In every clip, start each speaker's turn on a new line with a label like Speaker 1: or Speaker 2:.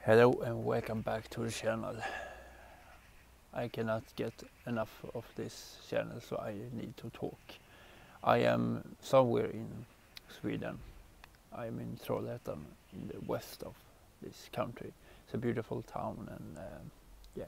Speaker 1: Hello and welcome back to the channel. I cannot get enough of this channel, so I need to talk. I am somewhere in Sweden. I am in Trollhättan, in the west of this country. It's a beautiful town, and yeah,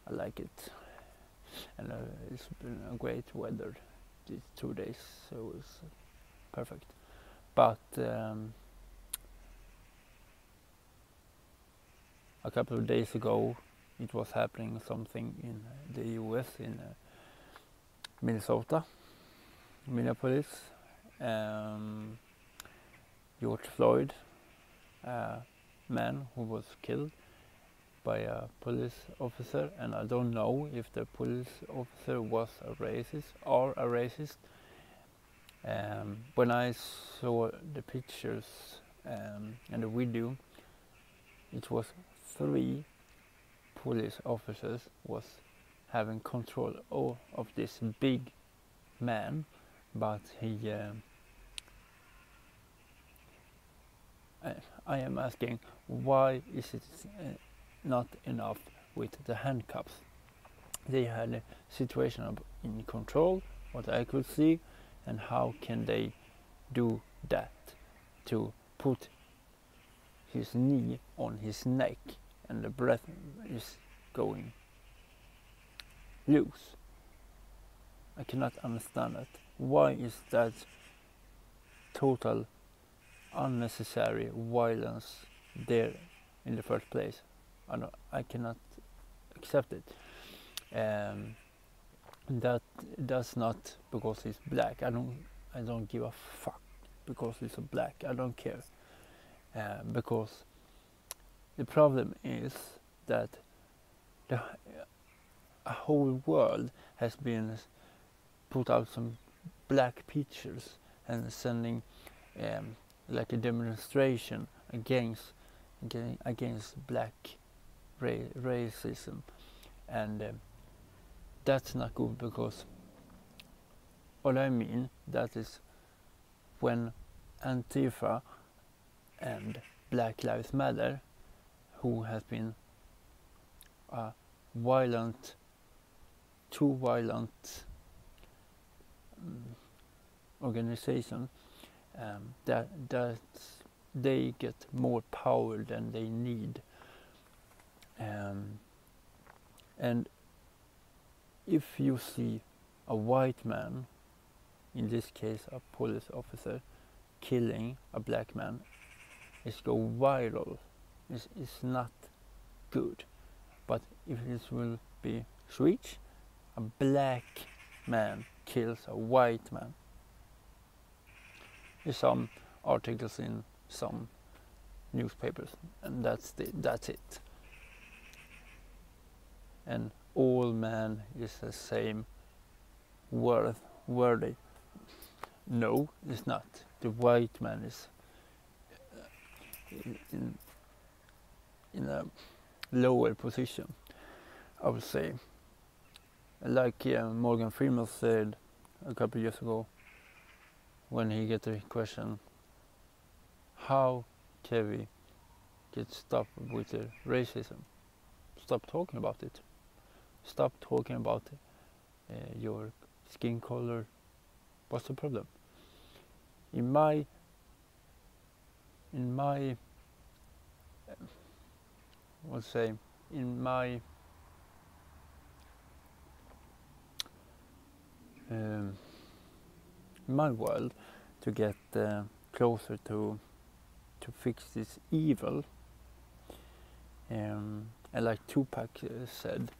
Speaker 1: I like it. And it's been a great weather these 2 days, so it's perfect. But a couple of days ago, it was happening something in the US, in Minnesota, Minneapolis. George Floyd, a man who was killed by a police officer, and I don't know if the police officer was a racist or a racist. When I saw the pictures and the video, it was 3 police officers was having control of this big man, but I am asking, why is it not enough with the handcuffs? They had a situation in control, what I could see, and how can they do that to put his knee on his neck and the breath is going loose? I cannot understand that. Why is that total unnecessary violence there in the first place? I cannot accept it. That does not because he's black. I don't give a fuck because he's a black. I don't care. Because the problem is that the whole world has been put out some black pictures and sending like a demonstration against black racism, and that's not good, because what I mean, that is when Antifa and Black Lives Matter, who has been a too violent organization, that they get more power than they need, and if you see a white man, in this case a police officer, killing a black man, it's go viral. It's not good. But if this will be switch, a black man kills a white man. There's some articles in some newspapers, and that's it. And all man is the same worthy. No, it's not. The white man is in a lower position, I would say. Like Morgan Freeman said a couple of years ago, when he get the question, how can we get stopped with the racism? Stop talking about it. Stop talking about your skin color. What's the problem? In my world, to get closer to fix this evil, and like Tupac said,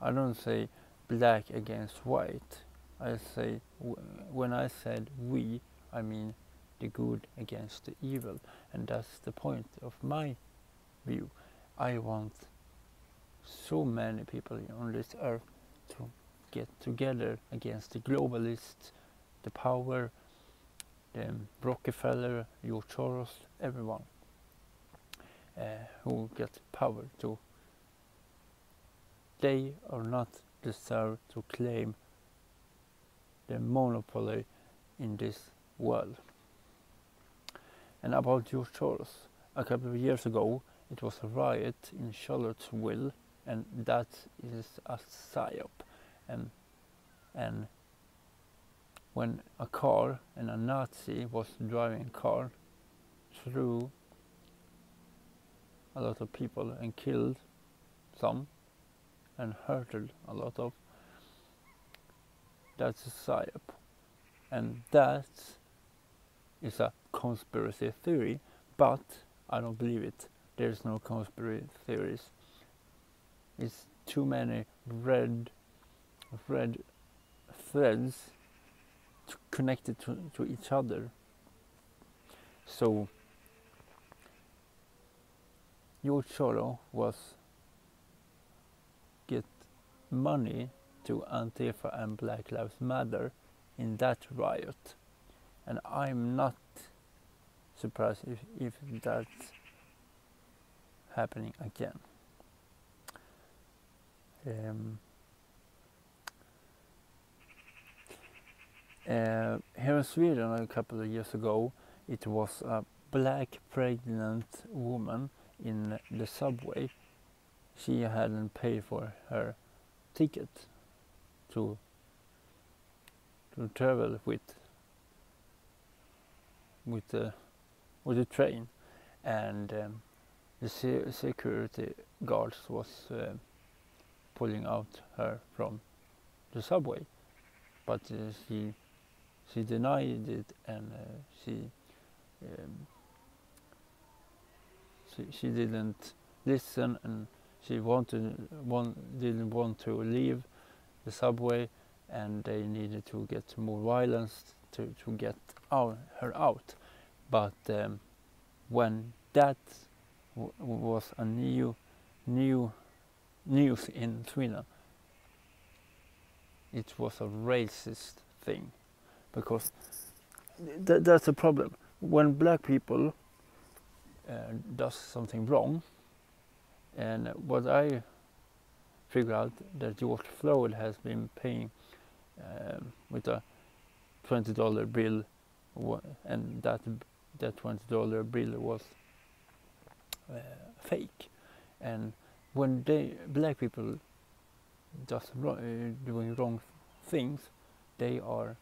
Speaker 1: I don't say black against white. I say, when I said we, I mean the good against the evil, and that's the point of my view. I want so many people on this earth to get together against the globalists, the power, the Rockefeller, George Soros, everyone who get power to. They are not deserve to claim the monopoly in this world. And about George Soros, a couple of years ago, it was a riot in Charlottesville, and that is a psyop. And when a car and a Nazi was driving a car through a lot of people and killed some and hurted a lot of, that's a psyop. And that is a conspiracy theory, but I don't believe it. There's no conspiracy theories. It's too many red threads connected to each other. So George Soros was get money to Antifa and Black Lives Matter in that riot, and I'm not surprised if that's happening again. Here in Sweden a couple of years ago, it was a black pregnant woman in the subway. She hadn't paid for her ticket to travel with the train, and the security guards was pulling out her from the subway, but she denied it, and she didn't listen, and she didn't want to leave the subway, and they needed to get more violence to get her out. But when that was a new news in Sweden, it was a racist thing, because that's a problem. When black people does something wrong, and what I figured out that George Floyd has been paying with a $20 bill, and that $20 bill was fake. And when black people just doing wrong things, they are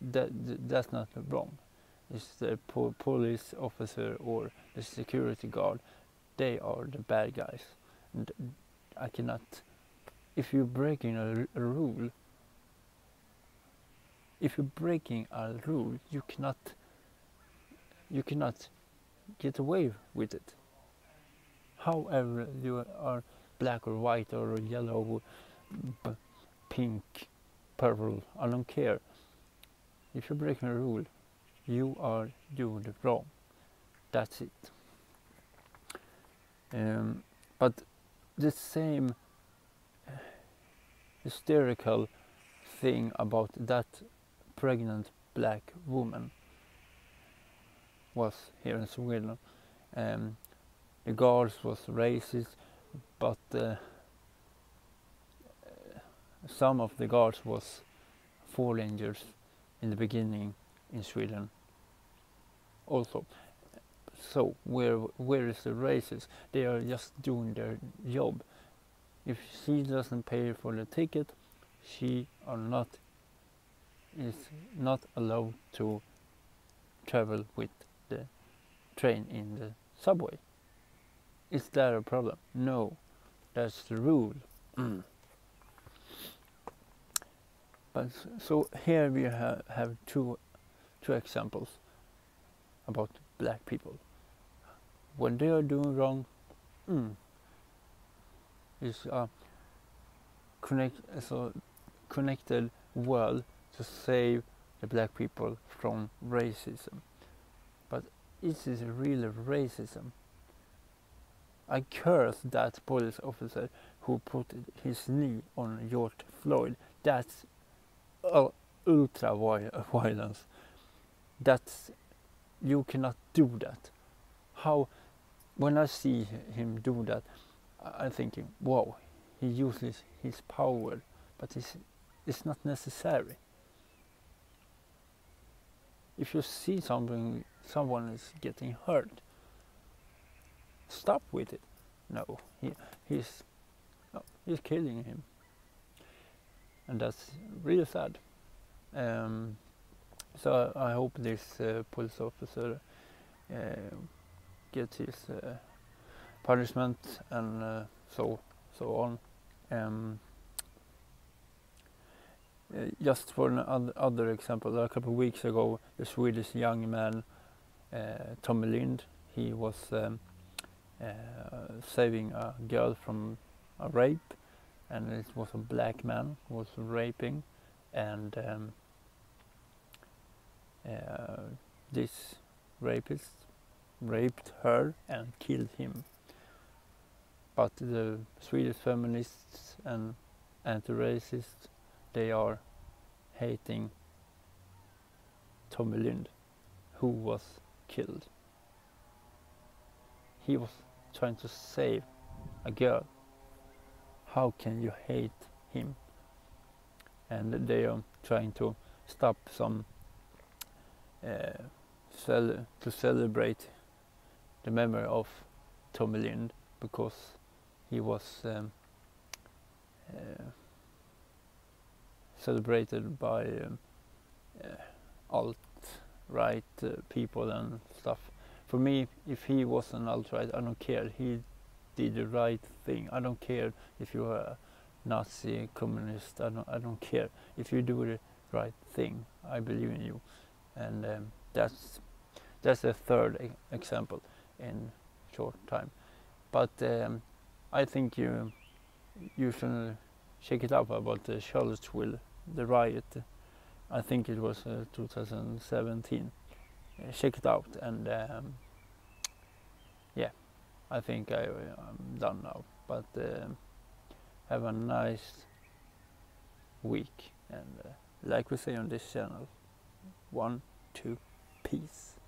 Speaker 1: that's not wrong. It's the police officer or the security guard. They are the bad guys. And I cannot. If you're breaking a rule, you cannot get away with it. However, you are black or white or yellow, pink, purple, I don't care. If you're breaking a rule, you are doing it wrong. That's it. But the same hysterical thing about that pregnant black woman was here in Sweden. The guards was racist, but some of the guards was foreigners in the beginning in Sweden also. So where is the racist? They are just doing their job. If she doesn't pay for the ticket, she is not allowed to travel with the train in the subway. Is that a problem? No, that's the rule. But so here we have two examples about black people. When they are doing wrong, it's a connected world to save the black people from racism. But is this really racism? I curse that police officer who put his knee on George Floyd. That's ultra violence. That's, you cannot do that. How, when I see him do that, I'm thinking, wow, he uses his power, but it's not necessary. if you see someone is getting hurt, stop with it. No, he's killing him, and that's really sad. So I hope this police officer gets his punishment and so on. Just for another example, a couple of weeks ago, the Swedish young man Tommy Lind, he was saving a girl from a rape, and it was a black man who was raping, and this rapist raped her and killed him. But the Swedish feminists and anti-racists, they are hating Tommy Lind, who was killed. He was trying to save a girl. How can you hate him? And they are trying to stop some to celebrate the memory of Tommy Lind, because he was celebrated by alt-right people and stuff. For me, if he was an alt-right, I don't care. He did the right thing. I don't care if you're a Nazi, communist. I don't care. If you do the right thing, I believe in you. And that's the third example in short time. But I think you should check it out about the Charlottesville, the riot. I think it was 2017. Check it out, and yeah, I think I'm done now. But have a nice week, and like we say on this channel, 1, 2, peace.